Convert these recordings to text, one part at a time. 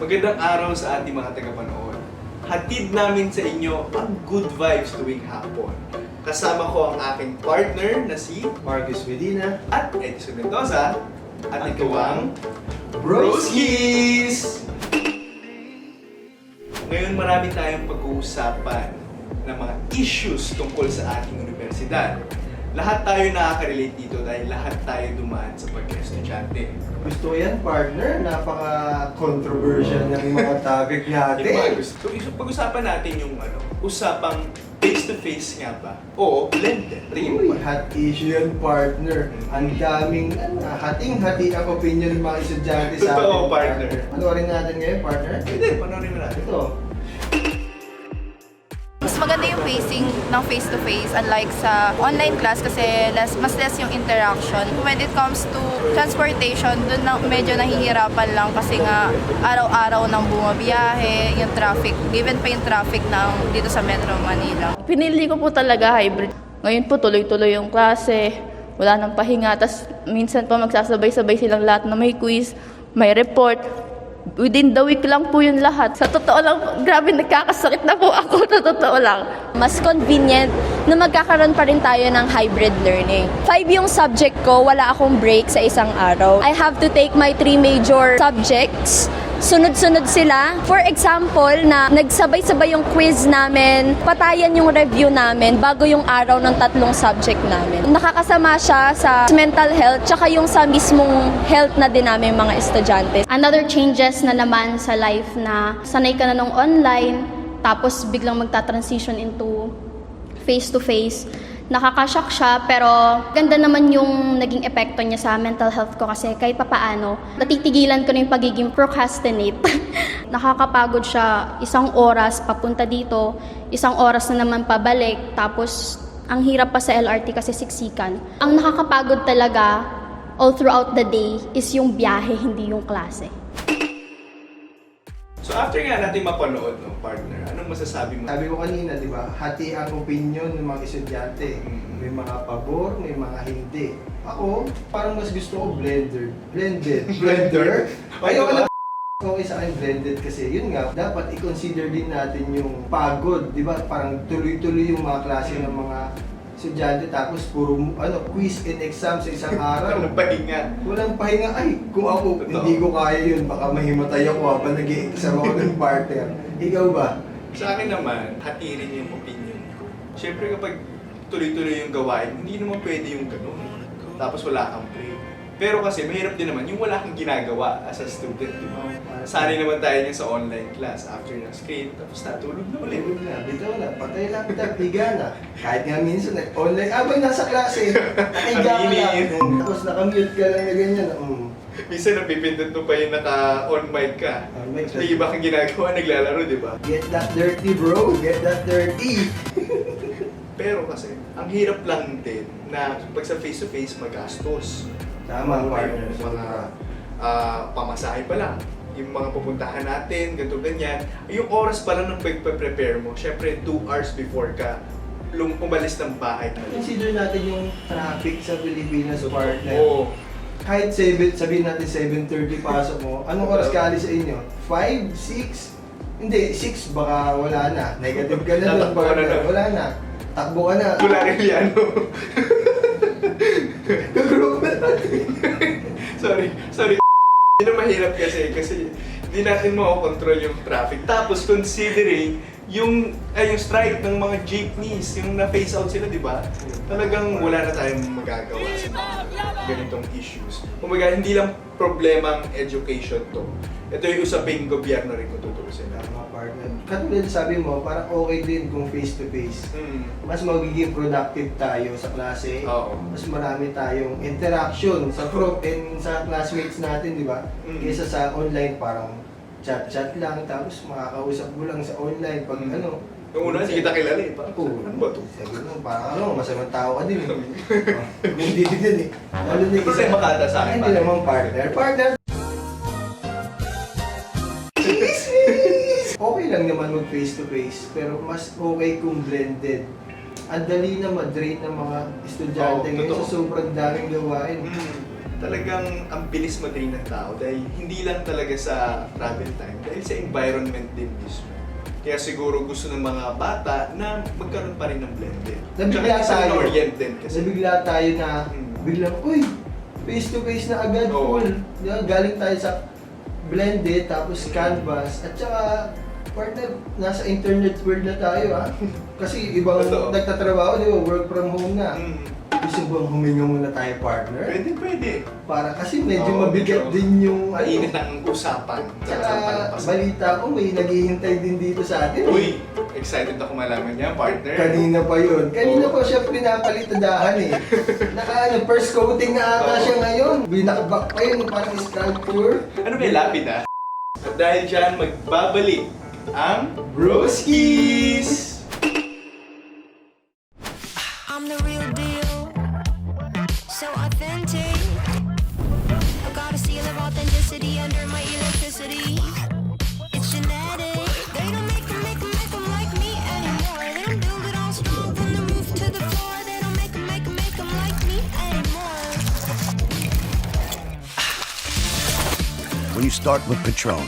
Magandang araw sa ating mga tagapanood. Hatid namin sa inyo ang good vibes tuwing hapon. Kasama ko ang aking partner na si Marcus Medina at Edison Mendoza at ito ang Broskies! Ngayon marami tayong pag-uusapan ng mga issues tungkol sa ating universidad. Lahat tayo nakaka-relate dito dahil lahat tayo dumaan sa pagka-estudyante. Gusto yan, partner. Napaka-controversial ng mga topic natin. So, pag-usapan natin yung usapang face-to-face nga ba? O blended. Tingin mo Uy, ba? hot issue yan, partner. Ang daming, hating-hati ang opinion ng mga estudyante sa atin. Totoo, partner. Panoorin natin ngayon, partner. Hindi, panoorin mo natin. Ito. Mas maganda yung pacing ng face-to-face unlike sa online class kasi mas less yung interaction. When it comes to transportation, dun na medyo nahihirapan lang kasi nga araw-araw nang bumabiyahe, yung traffic, given pa yung traffic dito sa Metro Manila. Pinili ko po talaga hybrid. Ngayon po tuloy-tuloy yung klase, wala nang pahinga, tas minsan po magsasabay-sabay silang lahat na may quiz, may report. Within the week lang po yun lahat. Sa totoo lang, grabe nagkakasakit na po ako, sa totoo lang. Mas convenient na magkakaroon pa rin tayo ng hybrid learning. 5 yung subject ko, wala akong break sa isang araw. I have to take my 3 major subjects. Sunod-sunod sila. For example, na nagsabay-sabay yung quiz namin, patayan yung review namin bago yung araw ng 3 subject namin. Nakakasama siya sa mental health tsaka yung sa mismong health na din namin mga estudyante. Another changes na naman sa life na sanay ka na nung online, tapos biglang magta-transition into face-to-face. Nakakashock siya, pero ganda naman yung naging epekto niya sa mental health ko kasi kahit papaano, natitigilan ko na yung pagiging procrastinate. Nakakapagod siya, 1 oras papunta dito, 1 oras na naman pabalik, tapos ang hirap pa sa LRT kasi siksikan. Ang nakakapagod talaga all throughout the day is yung biyahe, hindi yung klase. So after nga natin mapanood, partner, anong masasabi mo? Sabi ko kanina, di ba, hati ang opinion ng mga estudyante. May mga pabor, may mga hindi. Ako, parang mas gusto ko blended. Blender? Ayoko na okay sa akin blended kasi yun nga, dapat i-consider din natin yung pagod, di ba? Parang tuloy-tuloy yung mga klase ng mga estudyante tapos puro quiz and exam sa isang araw. Walang pahinga. Walang pahinga. Ay, kung ako, hindi ko kaya yun. Baka mahimatay ako habang nag-i-exam ako ng partner. Ikaw ba? Sa akin naman, hati rin yung opinion ko. Siyempre kapag tuloy-tuloy yung gawain, hindi naman pwede yung ganun. Tapos wala kang break. Pero kasi mahirap din naman yung wala kang ginagawa as a student, di ba? Sanay naman tayo niya sa online class after ng screen, tapos natulog na ulit. Tulog na, bitaw na, patay laptop, higa na. Kahit nga minsan, online, abang nasa klase, nakahiga ka lang. Tapos nakamute ka lang na ganyan. Minsan napipindot mo pa yung naka-on mic ka. Mic. May iba kang ginagawa, naglalaro, di ba? Get that dirty bro, get that dirty. Pero kasi, ang hirap lang din na pag sa face-to-face magastos. Tama, Yung partner. mga pamasahe pa lang. Yung mga pupuntahan natin, ganito ganyan. Yung oras pa lang ng pag-prepare mo, syempre 2 hours before ka umalis ng bahay. Consider natin yung traffic sa Pilipinas, partner. Oo. Kahit sabihin natin 7:30 pasok mo, anong oras ka alis sa inyo? 5? 6? Hindi, 6 baka wala na. Negative ka na doon, Tatakbo ka na partner. doon. Wala na. Takbo ka na. Wala rin yan. Gagroup na natin. Sorry. Hindi na mahirap kasi hindi natin makakontrol yung traffic. Tapos considering yung strike ng mga jeepneys, yung na-phase out sila, di ba? Talagang wala na tayong magagawa sa mga ganitong issues. Kumbaga, hindi lang problemang education to. Ito yung usaping gobyerno rin kung tutuusin. Tama, partner. Katulad sabi mo, parang okay din kung face-to-face. Mas magiging productive tayo sa klase. Oo. Mas marami tayong interaction sa prof and sa classmates natin, di ba? Kaysa sa online, parang chat-chat lang, tapos makakausap mo lang sa online pag Yung una, hindi kita kilala eh. Parang, Oo. ano ba to? Sabi mo, parang masamang tao ka din. Hindi din eh. Lalo na yung Kasi makata sa akin, Hindi naman partner. Partner! Okay lang naman mag face to face, pero mas okay kung blended. Ang dali na ma-drain ng mga estudyante Oo, ngayon totoo. sa sobrang daming gawain. talagang ang bilis mag-train ng tao dahil hindi lang talaga sa travel time, dahil sa environment din mismo. Kaya siguro gusto ng mga bata na magkaroon pa rin ng blended. Nabigla tayo. oriented kasi. Nabigla tayo na biglang, uy, face to face na agad, Oo. full. Diba? Galing tayo sa blended, tapos canvas, at saka partner, nasa internet world na tayo ha. Kasi ibang Totoo. nagtatrabaho, di ba? Work from home na. Gusto bang huminga muna tayo, partner? Pwede. Para kasi medyo Oo, mabigat medyo din yung Mainit ang usapan. Tsaka balita ko may naghihintay din dito sa atin. Uy, excited ako malaman niya, partner. Kanina pa yun. Kanina Oo. pa siya pinapalitadahan eh. First coating na ata Oo. siya ngayon. Binakbak pa yun, parang sculpture. Ano ba yung lapid ah? At dahil dyan, magbabalik ang Broskies! I'm the real deal, so authentic. I got a seal of authenticity under my electricity. It's genetic. They don't make them like me anymore. They don't build it all strong from the roof to the floor. They don't make them like me anymore. When you start with Patron,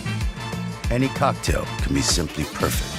any cocktail can be simply perfect.